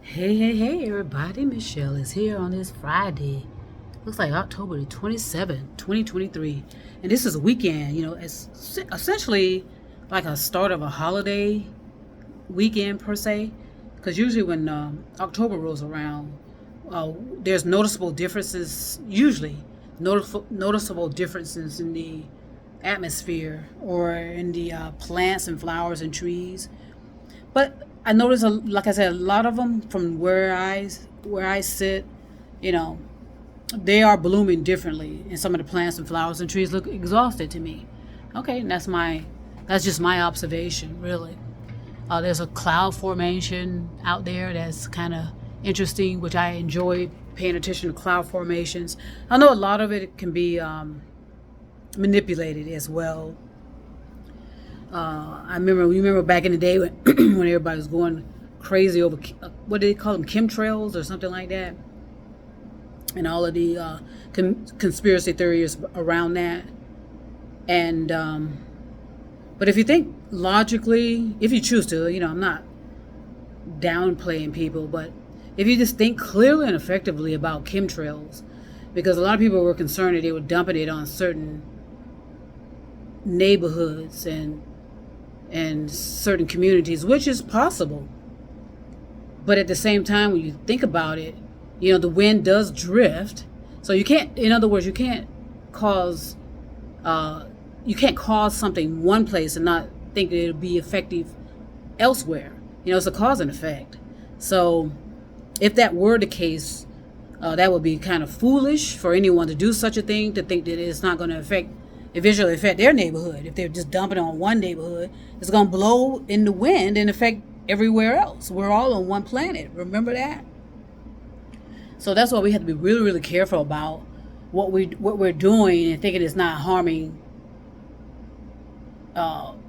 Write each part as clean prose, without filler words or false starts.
Hey, everybody. Michelle is here on this Friday. Looks like October the 27th, 2023. And this is a weekend. It's essentially like a start of a holiday weekend, per se. Because usually when October rolls around, there's noticeable differences in the atmosphere or in the plants and flowers and trees. But I notice, like I said, a lot of them from where I sit, you know, they are blooming differently, and some of the plants and flowers and trees look exhausted to me. Okay, and that's just my observation, really. There's a cloud formation out there that's kind of interesting, which I enjoy paying attention to cloud formations. I know a lot of it can be manipulated as well. You remember back in the day when, when everybody was going crazy over what do they call them, chemtrails or something like that, and all of the conspiracy theories around that. And but if you think logically, if you choose to, I'm not downplaying people, but if you just think clearly and effectively about chemtrails, because a lot of people were concerned that they were dumping it on certain neighborhoods and certain communities, which is possible. But at the same time, when you think about it, the wind does drift. So you can't, in other words, cause, you can't cause something one place and not think that it'll be effective elsewhere. It's a cause and effect. So if that were the case, that would be kind of foolish for anyone to do such a thing, to think that it's not going to eventually affect their neighborhood. If they're just dumping it on one neighborhood, it's going to blow in the wind and affect everywhere else. We're all on one planet. Remember that? So that's why we have to be really, really careful about what we're doing and thinking it's not harming.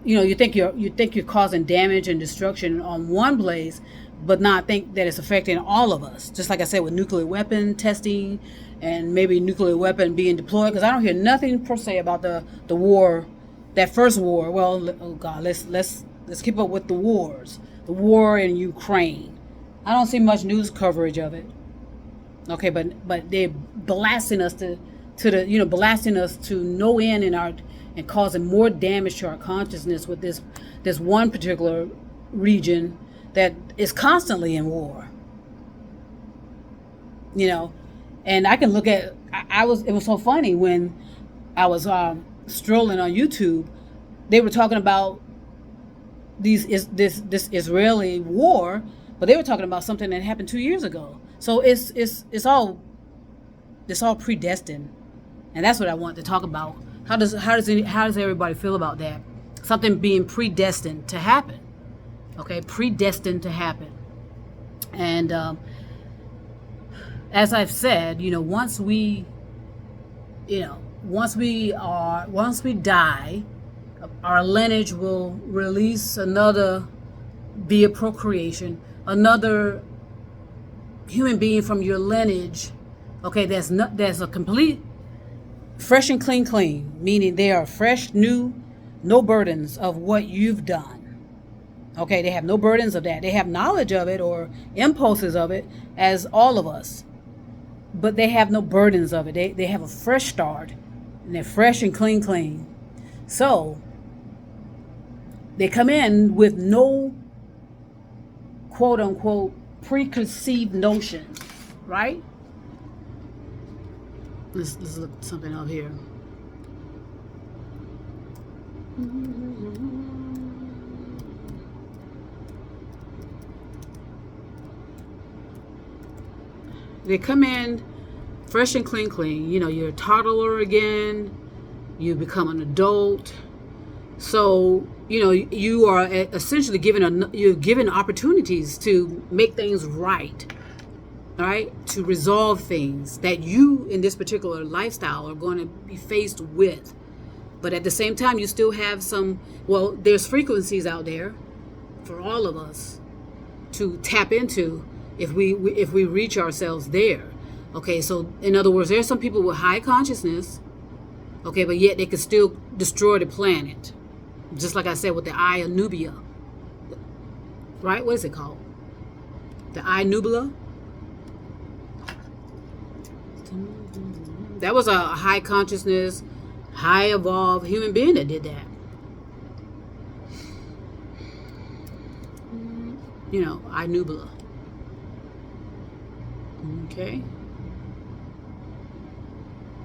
You think you're causing damage and destruction on one place, but not think that it's affecting all of us. Just like I said with nuclear weapon testing and maybe nuclear weapon being deployed, because I don't hear nothing per se about the war, that first war. Well, oh God, let's keep up with the wars. The war in Ukraine. I don't see much news coverage of it. Okay, but they're blasting us blasting us to no end and causing more damage to our consciousness with this one particular region that is constantly in war. And I can look at, it was so funny when I was strolling on YouTube. They were talking about this Israeli war, but they were talking about something that happened 2 years ago. So it's all predestined, and that's what I want to talk about. How does everybody feel about that? Something being predestined to happen. Okay, predestined to happen. And as I've said, once we die, our lineage will release another, via procreation, another human being from your lineage. Okay, that's a complete fresh and clean, meaning they are fresh, new, no burdens of what you've done. Okay, they have no burdens of that. They have knowledge of it or impulses of it, as all of us, but they have no burdens of it. They have a fresh start, and they're fresh and clean. So they come in with no quote unquote preconceived notions, right? Let's look something up here. They come in fresh and clean. You're a toddler again. You become an adult. So, you are essentially you're given opportunities to make things right. All right? To resolve things that you in this particular lifestyle are going to be faced with. But at the same time, you still have there's frequencies out there for all of us to tap into if we reach ourselves there. Okay, so in other words, there's some people with high consciousness, okay, but yet they could still destroy the planet. Just like I said with the Eye of Nubia, right? What is it called? The I Nubula. That was a high consciousness, high evolved human being that did that. You know, I Nubula. Okay.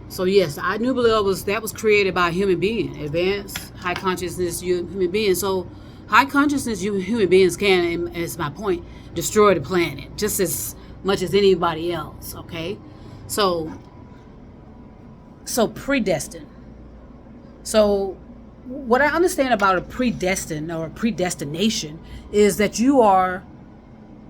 So yes, I Nubula was created by a human being, advanced high consciousness human being. So high consciousness human beings can, and it's my point, destroy the planet just as much as anybody else. Okay, so predestined. So what I understand about a predestined or a predestination is that you are,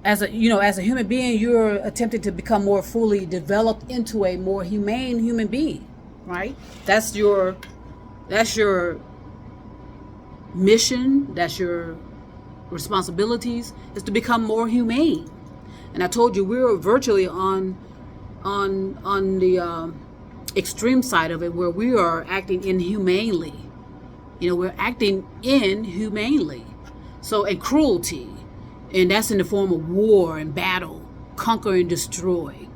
as a human being, you're attempting to become more fully developed into a more humane human being, right? That's your mission, that's your responsibilities, is to become more humane. And I told you we were virtually on the extreme side of it, where we are acting inhumanely. We're acting inhumanely. So, and cruelty. And that's in the form of war and battle, conquer and destroy.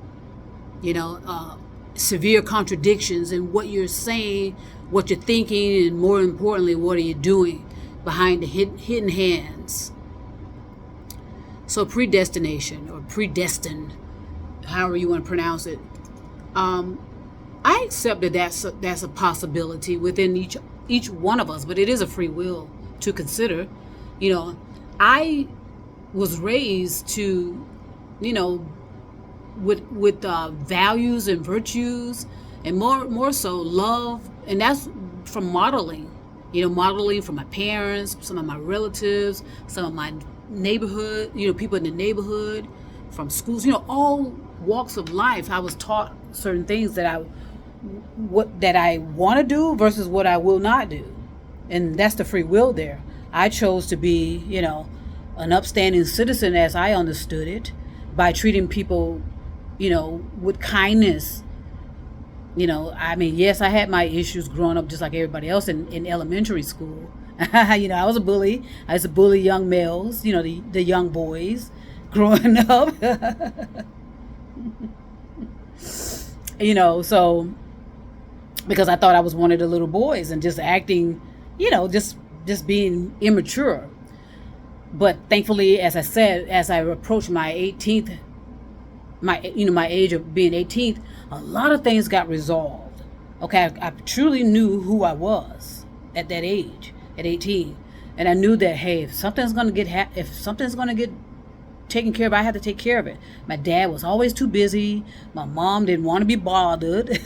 Severe contradictions in what you're saying, what you're thinking, and more importantly, what are you doing behind the hidden hands. So predestination, or predestined, however you want to pronounce it. I accept that that's a possibility within each one of us, but it is a free will to consider. I was raised to, with values and virtues, and more so love, and that's from modeling. Modeling from my parents, some of my relatives, some of my neighborhood, people in the neighborhood, from schools, all walks of life. I was taught certain things that I want to do versus what I will not do, and that's the free will there. I chose to be, an upstanding citizen as I understood it, by treating people, with kindness. Yes, I had my issues growing up just like everybody else in elementary school. I was a bully. I used to bully young males, the young boys growing up. So because I thought I was one of the little boys and just acting, just being immature. But thankfully, as I said, as I approached my 18th, my age of being 18th, a lot of things got resolved. Okay, I truly knew who I was at that age, at 18, and I knew that, hey, if something's gonna get taken care of, I had to take care of it. My dad was always too busy. My mom didn't want to be bothered.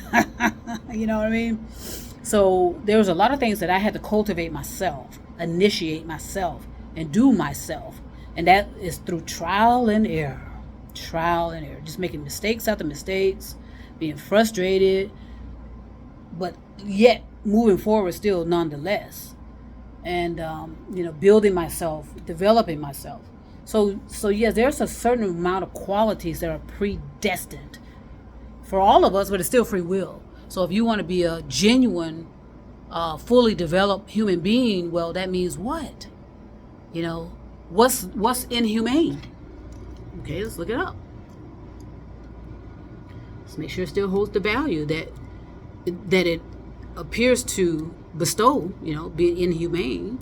You know what I mean? So there was a lot of things that I had to cultivate myself, initiate myself, and do myself. And that is through trial and error. Trial and error. Just making mistakes after mistakes, being frustrated, but yet moving forward still nonetheless. And, building myself, developing myself. So yes, there's a certain amount of qualities that are predestined for all of us, but it's still free will. So if you want to be a genuine, fully developed human being, well, that means what? What's inhumane? Okay, let's look it up. Let's make sure it still holds the value that it appears to bestow, being inhumane.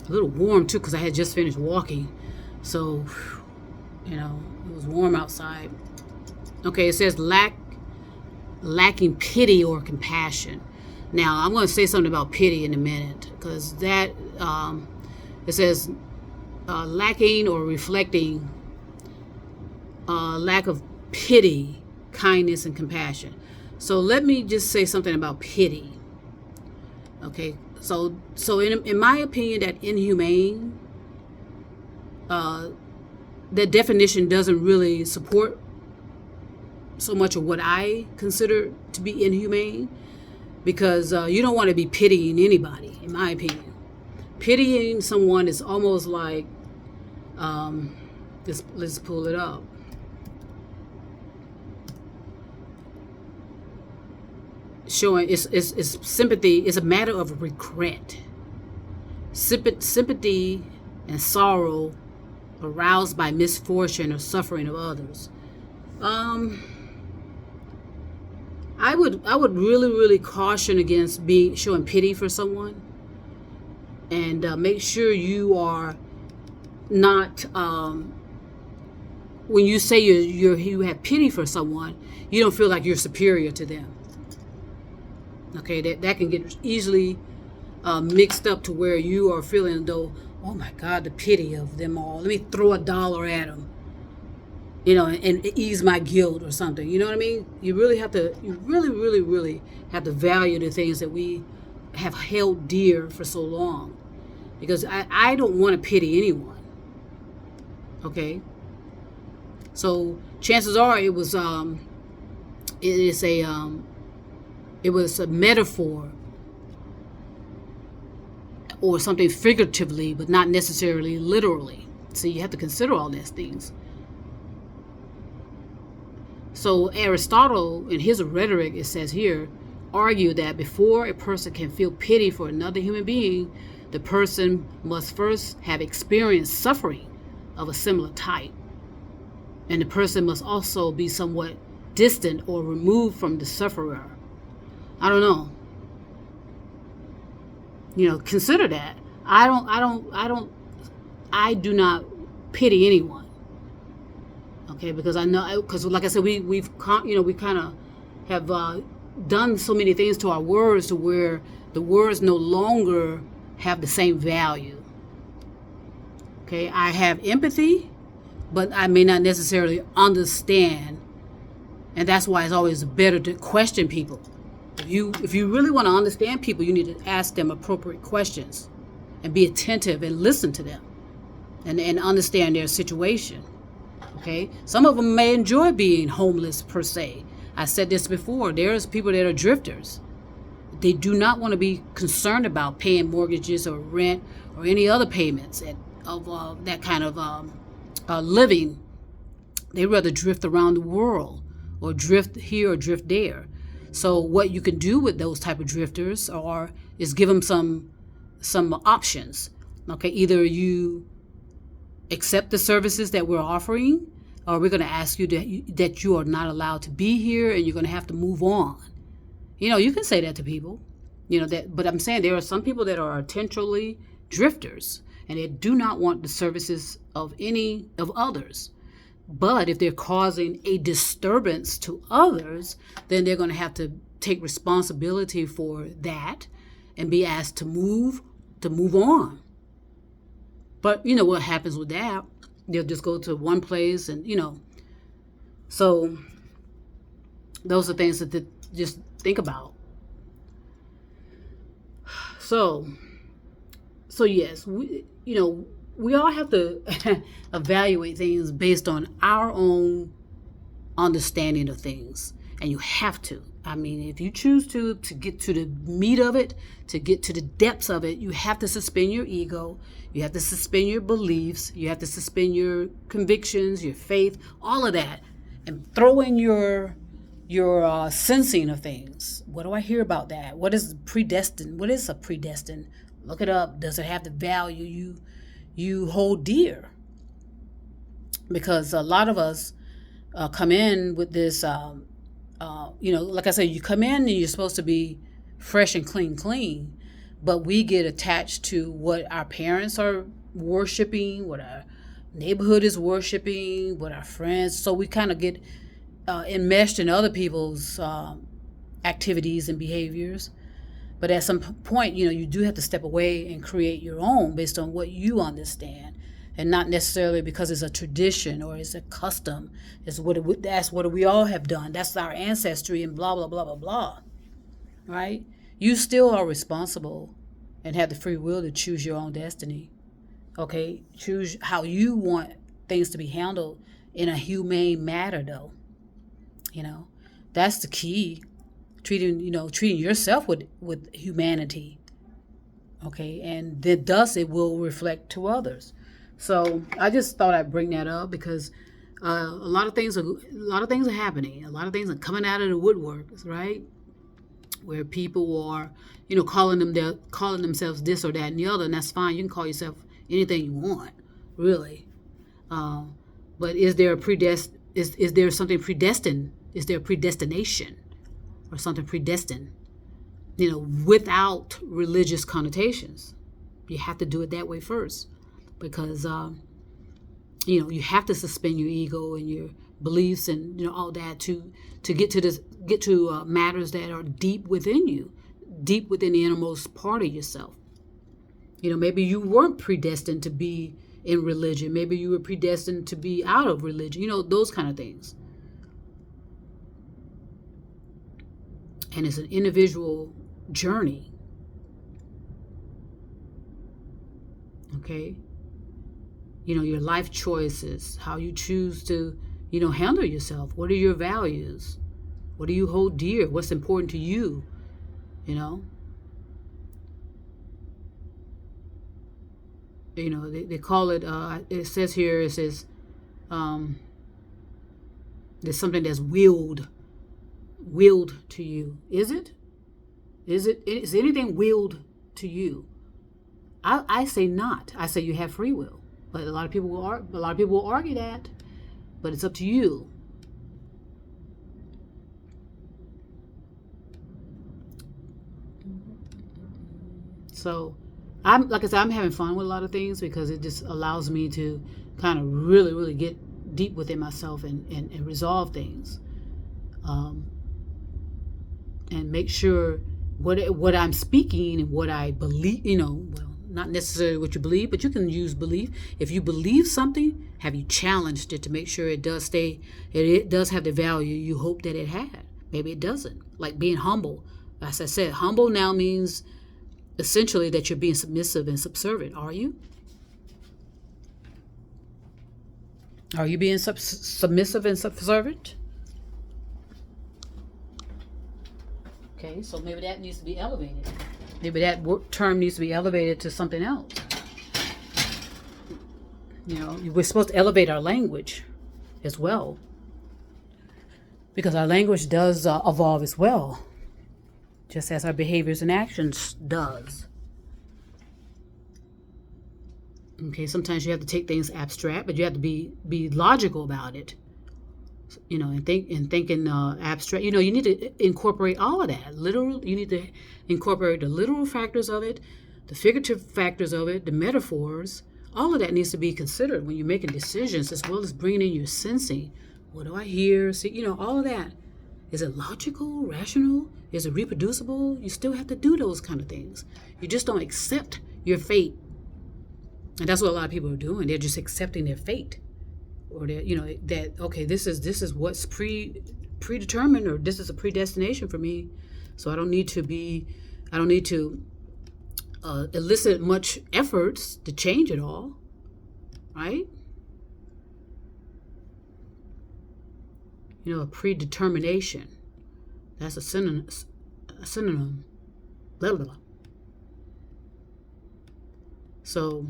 A little warm too, because I had just finished walking, so it was warm outside. Okay, it says lacking pity or compassion. Now I'm going to say something about pity in a minute, because that it says lacking or reflecting lack of pity, kindness, and compassion. So let me just say something about pity. Okay. So in my opinion, that inhumane, that definition doesn't really support so much of what I consider to be inhumane, because you don't want to be pitying anybody, in my opinion. Pitying someone is almost like, let's pull it up. Showing it's sympathy is a matter of regret. Sympathy and sorrow aroused by misfortune or suffering of others. Um, I would really caution against being showing pity for someone, and make sure you are not when you say you have pity for someone, you don't feel like you're superior to them. Okay, that can get easily mixed up to where you are feeling though, oh my God, the pity of them all. Let me throw $1 at them, and ease my guilt or something. You know what I mean? You really have to value the things that we have held dear for so long. Because I don't want to pity anyone. Okay? So chances are it was it was a metaphor or something figuratively, but not necessarily literally. So you have to consider all these things. So Aristotle, in his rhetoric, it says here, argue that before a person can feel pity for another human being, the person must first have experienced suffering of a similar type. And the person must also be somewhat distant or removed from the sufferer. I don't know. Consider that. I do not pity anyone. Okay, because I know, because like I said, we kind of have done so many things to our words to where the words no longer have the same value. Okay, I have empathy, but I may not necessarily understand, and that's why it's always better to question people. If you really want to understand people, you need to ask them appropriate questions and be attentive and listen to them and understand their situation. Okay, some of them may enjoy being homeless per se. I said this before. There's people that are drifters. They do not want to be concerned about paying mortgages or rent or any other payments of that kind of living. They rather drift around the world or drift here or drift there. So what you can do with those type of drifters is give them some options. Okay, either you accept the services that we're offering, or we're going to ask you that you are not allowed to be here and you're going to have to move on. You can say that to people, but I'm saying there are some people that are intentionally drifters and they do not want the services of any of others. But if they're causing a disturbance to others, then they're going to have to take responsibility for that and be asked to move on. But what happens with that? They'll just go to one place and, So those are things that just think about. So yes, we all have to evaluate things based on our own understanding of things. And you have to. I mean, if you choose to get to the meat of it, to get to the depths of it, you have to suspend your ego. You have to suspend your beliefs. You have to suspend your convictions, your faith, all of that, and throw in your sensing of things. What do I hear about that? What is predestined? What is a predestined? Look it up. Does it have the value you hold dear? Because a lot of us come in with this, like I said, you come in and you're supposed to be fresh and clean, but we get attached to what our parents are worshiping, what our neighborhood is worshiping, what our friends, so we kind of get enmeshed in other people's activities and behaviors. But at some point, you do have to step away and create your own based on what you understand, and not necessarily because it's a tradition or it's a custom. That's what we all have done. That's our ancestry and blah, blah, blah, blah, blah. Right? You still are responsible and have the free will to choose your own destiny. Okay? Choose how you want things to be handled in a humane manner, though. That's the key. Treating yourself with humanity. Okay? And then thus it will reflect to others. So I just thought I'd bring that up because a lot of things are happening. A lot of things are coming out of the woodworks, right? Where people are, calling themselves this or that and the other, and that's fine. You can call yourself anything you want, really. But is there is there something predestined? Is there predestination or something predestined? Without religious connotations. You have to do it that way first, because you have to suspend your ego and your beliefs and all that to get to matters that are deep within you, deep within the innermost part of yourself. Maybe you weren't predestined to be in religion. Maybe you were predestined to be out of religion. Those kind of things. And it's an individual journey. Okay? Your life choices, how you choose to, handle yourself. What are your values? What do you hold dear? What's important to you? They call it, it says here, there's something that's willed to you. Is it? Is anything willed to you? I say not. I say you have free will. But a lot of people will argue that. But it's up to you. So, like I said, I'm having fun with a lot of things because it just allows me to kind of really, really get deep within myself and resolve things, and make sure what I'm speaking and what I believe. Not necessarily what you believe, but you can use belief. If you believe something, have you challenged it to make sure it does have the value you hope that it had? Maybe it doesn't. Like being humble. As I said, humble now means essentially that you're being submissive and subservient. Are you? Are you being submissive and subservient? Okay, so maybe that needs to be elevated. Maybe that term needs to be elevated to something else. We're supposed to elevate our language as well, because our language does evolve as well, just as our behaviors and actions does. Okay, sometimes you have to take things abstract, but you have to be logical about it. And thinking abstract. You need to incorporate all of that. You need to incorporate the literal factors of it, the figurative factors of it, the metaphors. All of that needs to be considered when you're making decisions, as well as bringing in your sensing. What do I hear? See, all of that. Is it logical, rational? Is it reproducible? You still have to do those kind of things. You just don't accept your fate. And that's what a lot of people are doing. They're just accepting their fate. Or that okay, this is what's predetermined, or this is a predestination for me, so I don't need to elicit much efforts to change it all, right? A predetermination, that's a synonym. Blah, blah, blah. So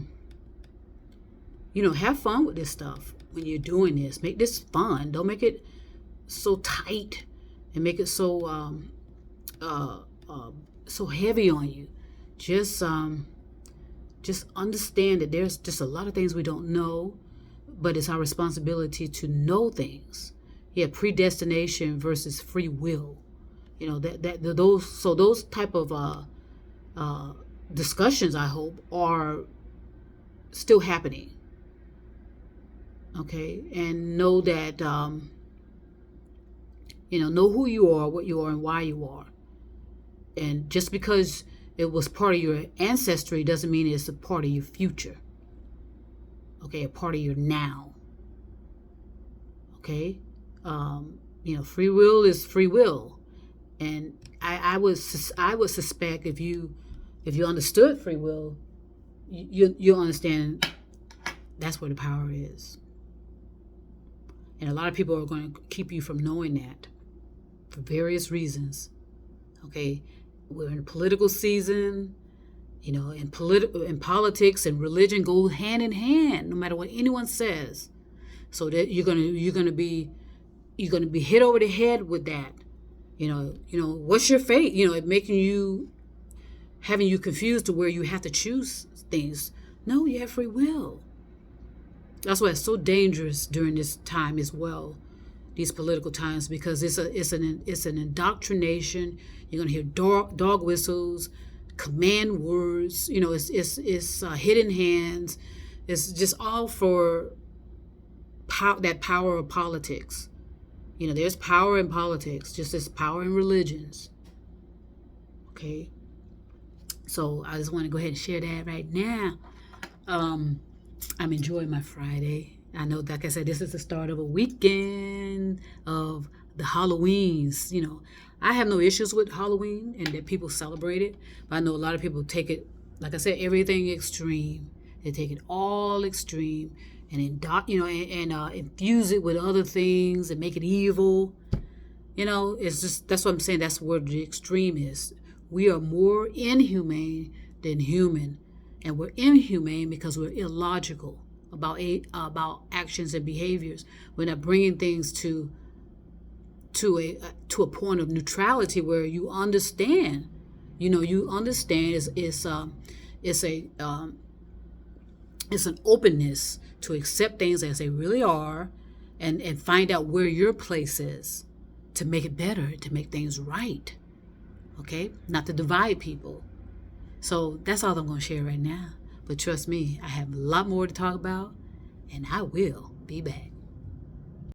have fun with this stuff. When you're doing this, make this fun. Don't make it so tight and make it so so heavy on you. Just understand that there's just a lot of things we don't know, but it's our responsibility to know things. Yeah, predestination versus free will. Those type of discussions, I hope, are still happening. Okay, and know that, know who you are, what you are, and why you are. And just because it was part of your ancestry doesn't mean it's a part of your future. Okay, a part of your now. Okay, free will is free will, and I would suspect if you understood free will, you'll understand that's where the power is. And a lot of people are going to keep you from knowing that for various reasons. Okay, we're in a political season. In politics and religion go hand in hand, no matter what anyone says. So that you're gonna be hit over the head with that. What's your fate? It having you confused to where you have to choose things. No, you have free will. That's why it's so dangerous during this time as well, these political times, because it's an indoctrination. You're gonna hear dog whistles, command words. It's hidden hands. It's just all for that power of politics. There's power in politics, just as power in religions. Okay, so I just want to go ahead and share that right now. I'm enjoying my Friday. I know, like I said, this is the start of a weekend of the Halloweens. I have no issues with Halloween and that people celebrate it, but I know a lot of people take it, like I said, everything extreme. They take it all extreme and infuse it with other things and make it evil. It's just, that's what I'm saying. That's where the extreme is. We are more inhumane than human, and we're inhumane because we're illogical about actions and behaviors. We're not bringing things to a point of neutrality where you understand. You understand it's an openness to accept things as they really are, and find out where your place is, to make it better, to make things right. Okay, not to divide people. So that's all I'm going to share right now. But trust me, I have a lot more to talk about, and I will be back.